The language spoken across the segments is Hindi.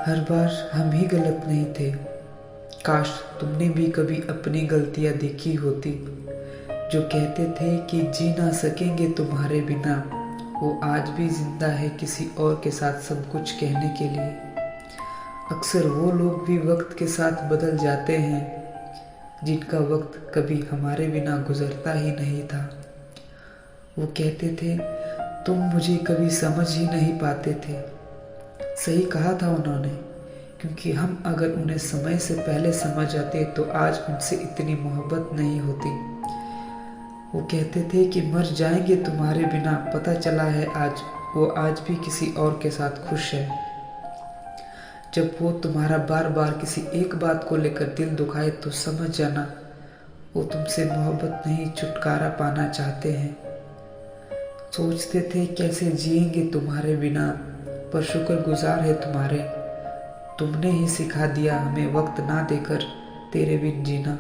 हर बार हम ही गलत नहीं थे। काश तुमने भी कभी अपनी गलतियां देखी होती। जो कहते थे कि जी ना सकेंगे तुम्हारे बिना, वो आज भी जिंदा है किसी और के साथ सब कुछ कहने के लिए। अक्सर वो लोग भी वक्त के साथ बदल जाते हैं जिनका वक्त कभी हमारे बिना गुजरता ही नहीं था। वो कहते थे तुम मुझे कभी समझ ही नहीं पाते थे। सही कहा था उन्होंने, क्योंकि हम अगर उन्हें समय से पहले समझ जाते तो आज उनसे इतनी मोहब्बत नहीं होती। वो कहते थे कि मर जाएंगे तुम्हारे बिना, पता चला है आज वो आज भी किसी और के साथ खुश है। जब वो तुम्हारा बार बार किसी एक बात को लेकर दिल दुखाए तो समझ जाना वो तुमसे मोहब्बत नहीं छुटकारा पाना चाहते हैं। सोचते थे कैसे जिएंगे तुम्हारे बिना, पर शुक्रगुजार है तुम्हारे, तुमने ही सिखा दिया हमें वक्त ना देकर तेरे बिन जीना।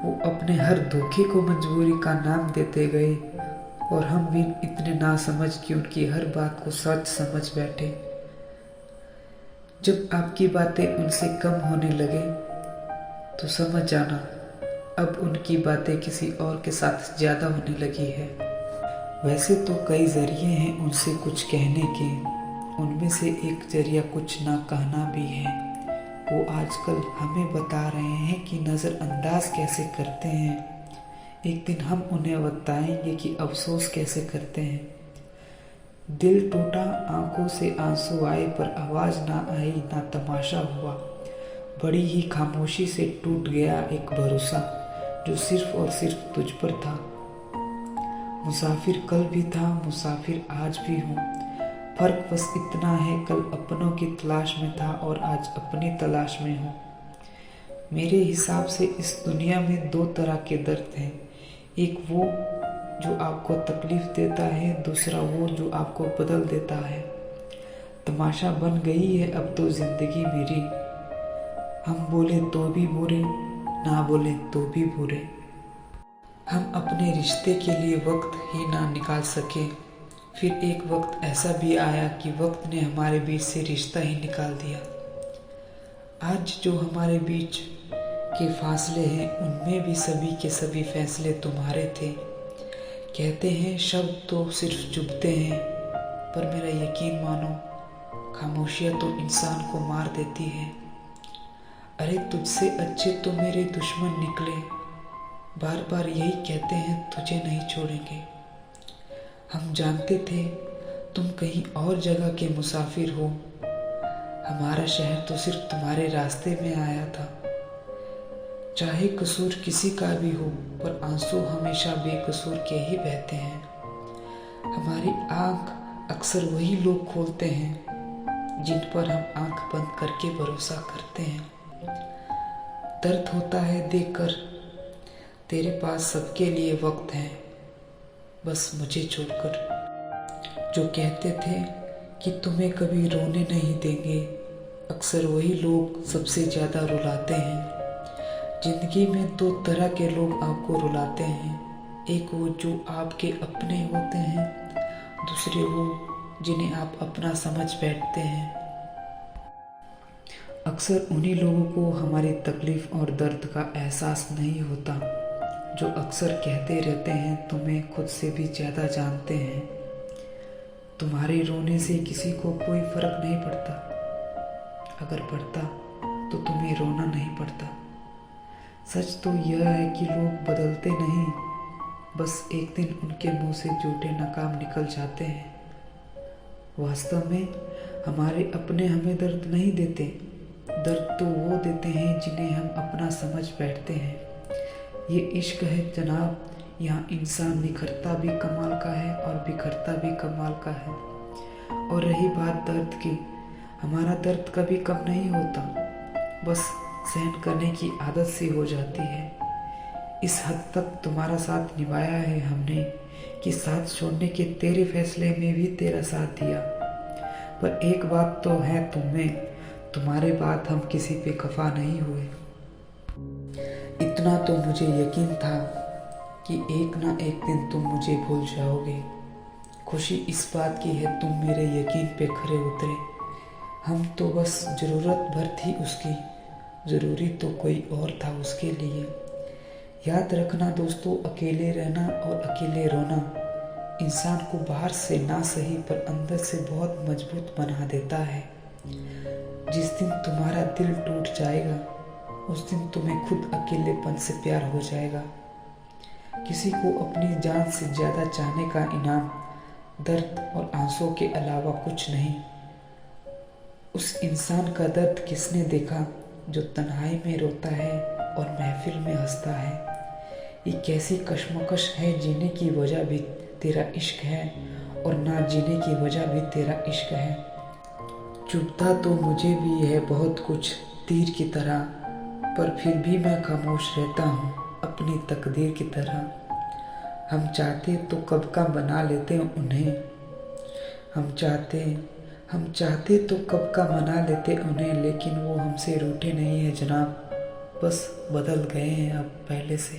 वो अपने हर धोखे को मजबूरी का नाम देते गए और हम भी इतने ना समझ कि उनकी हर बात को सच समझ बैठे। जब आपकी बातें उनसे कम होने लगे तो समझ जाना अब उनकी बातें किसी और के साथ ज्यादा होने लगी है। वैसे तो कई जरिए हैं उनसे कुछ कहने के, उनमें से एक जरिया कुछ ना कहना भी है। वो आजकल हमें बता रहे हैं कि नज़रअंदाज कैसे करते हैं। एक दिन हम उन्हें बताएंगे कि अफसोस कैसे करते हैं। दिल टूटा, आंखों से आंसू आए, पर आवाज़ ना आई, ना तमाशा हुआ। बड़ी ही खामोशी से टूट गया एक भरोसा जो सिर्फ और सिर्फ तुझ पर था। मुसाफिर कल भी था, मुसाफिर आज भी हूँ। फर्क बस इतना है, कल अपनों की तलाश में था और आज अपनी तलाश में हूँ। मेरे हिसाब से इस दुनिया में दो तरह के दर्द हैं। एक वो जो आपको तकलीफ देता है, दूसरा वो जो आपको बदल देता है। तमाशा बन गई है अब तो जिंदगी मेरी, हम बोले तो भी बुरे, ना बोले तो भी बुरे। हम अपने रिश्ते के लिए वक्त ही ना निकाल सके। फिर एक वक्त ऐसा भी आया कि वक्त ने हमारे बीच से रिश्ता ही निकाल दिया। आज जो हमारे बीच के फासले हैं उनमें भी सभी के सभी फैसले तुम्हारे थे। कहते हैं शब्द तो सिर्फ चुभते हैं, पर मेरा यकीन मानो खामोशियाँ तो इंसान को मार देती है। अरे तुझसे अच्छे तो मेरे दुश्मन निकले, बार बार यही कहते हैं तुझे नहीं छोड़ेंगे। हम जानते थे तुम कहीं और जगह के मुसाफिर हो, हमारा शहर तो सिर्फ तुम्हारे रास्ते में आया था। चाहे कसूर किसी का भी हो, पर आंसू हमेशा बेकसूर के ही बहते हैं। हमारी आंख अक्सर वही लोग खोलते हैं जिन पर हम आंख बंद करके भरोसा करते हैं। दर्द होता है देखकर तेरे पास सबके लिए वक्त है, बस मुझे छोड़कर। जो कहते थे कि तुम्हें कभी रोने नहीं देंगे, अक्सर वही लोग सबसे ज़्यादा रुलाते हैं। जिंदगी में दो तरह के लोग आपको रुलाते हैं, एक वो जो आपके अपने होते हैं, दूसरे वो जिन्हें आप अपना समझ बैठते हैं। अक्सर उन्हीं लोगों को हमारी तकलीफ और दर्द का एहसास नहीं होता, जो अक्सर कहते रहते हैं तुम्हें खुद से भी ज़्यादा जानते हैं। तुम्हारे रोने से किसी को कोई फर्क नहीं पड़ता, अगर पड़ता तो तुम्हें रोना नहीं पड़ता। सच तो यह है कि लोग बदलते नहीं, बस एक दिन उनके मुंह से झूठे नाकाम निकल जाते हैं। वास्तव में हमारे अपने हमें दर्द नहीं देते, दर्द तो वो देते हैं जिन्हें हम अपना समझ बैठते हैं। ये इश्क है जनाब, यहाँ इंसान निखरता भी कमाल का है और बिखरता भी कमाल का है। और रही बात दर्द की, हमारा दर्द कभी कम नहीं होता, बस सहन करने की आदत सी हो जाती है। इस हद तक तुम्हारा साथ निभाया है हमने कि साथ छोड़ने के तेरे फैसले में भी तेरा साथ दिया। पर एक बात तो है तुम्हें, तुम्हारे बाद हम किसी पे खफा नहीं हुए। इतना तो मुझे यकीन था कि एक ना एक दिन तुम मुझे भूल जाओगे। खुशी इस बात की है तुम मेरे यकीन पे खरे उतरे। हम तो बस ज़रूरत भर थी उसकी, ज़रूरी तो कोई और था उसके लिए। याद रखना दोस्तों, अकेले रहना और अकेले रोना इंसान को बाहर से ना सही पर अंदर से बहुत मजबूत बना देता है। जिस दिन तुम्हारा दिल टूट जाएगा उस दिन तुम्हें खुद अकेलेपन से प्यार हो जाएगा। किसी को अपनी जान से ज़्यादा चाहने का इनाम दर्द और आंसुओं के अलावा कुछ नहीं। उस इंसान का दर्द किसने देखा जो तन्हाई में रोता है और महफिल में हंसता है। ये कैसी कश्मकश है, जीने की वजह भी तेरा इश्क है और ना जीने की वजह भी तेरा इश्क है। चुभता तो मुझे भी है बहुत कुछ तीर की तरह, पर फिर भी मैं खामोश रहता हूँ अपनी तकदीर की तरह। हम चाहते तो कब का बना लेते उन्हें, हम चाहते तो कब का मना लेते उन्हें, लेकिन वो हमसे रूठे नहीं है जनाब, बस बदल गए हैं अब पहले से।